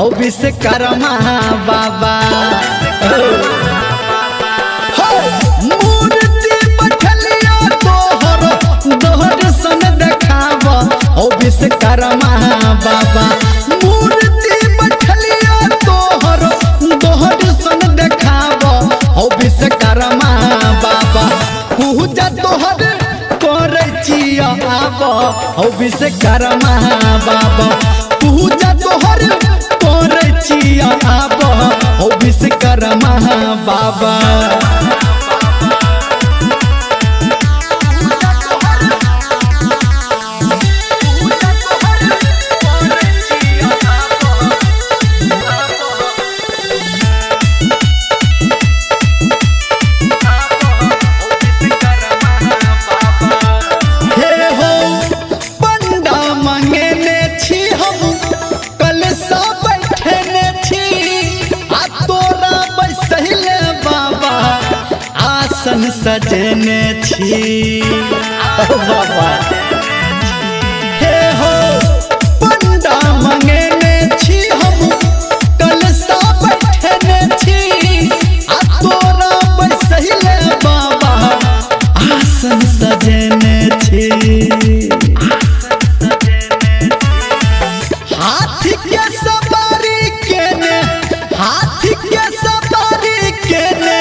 ओ विश्वकर्मा बाबा मूर्ति बैठलिया तोहर दोहर सन देखाव ओ विश्वकर्मा बाबा मूर्ति बैठलिया तोहर दोहर सन देखाव ओ विश्वकर्मा बाबा पूजा तोहर करे छिया आब ओ विश्वकर्मा बाबा पूजा तोहर करे छिया आब ओ विश्वकर्मा बाबा सजने छी बाबा हे हो पंडा मंगेने छी हम कलसा बैठने छी आ तोरा बैसहिले बाबा आसन सजने छी हाथी के सवारी केने हाथी के सवारी केने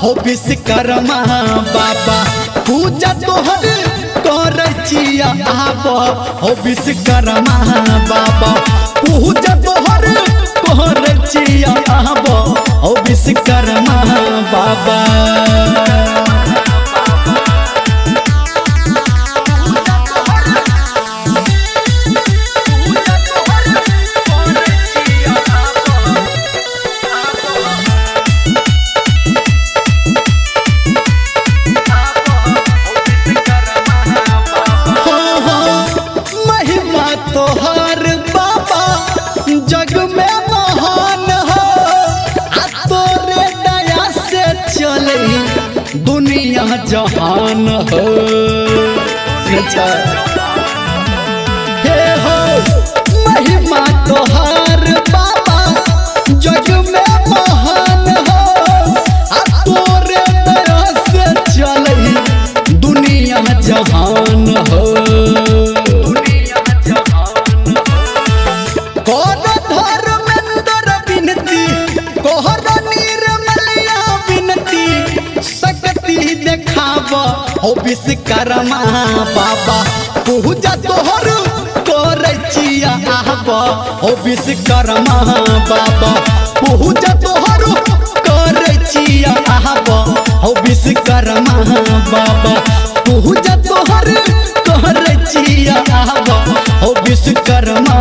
हो विश्वकर्मा बाबा पूजा तोहर करे छिया आब हो विश्वकर्मा बाबा पूजा तोहर करे छिया आब हो विश्वकर्मा बाबा तोहर बाबा जग में महान हो आ तोरे दया से चले दुनिया जहान हो हे हो महिमा तोहर बाबा जग में महान हो आ तोरे दया से चले दुनिया जहान हो हो विश्वकर्मा बाबा पूजा तोहर करे छिया आब हो विश्वकर्मा बाबा पूजा तोहर करे छिया आब हो विश्वकर्मा बाबा पूजा तोहर करे छिया आब हो विश्वकर्मा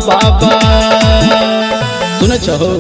बाबा सुन छहो।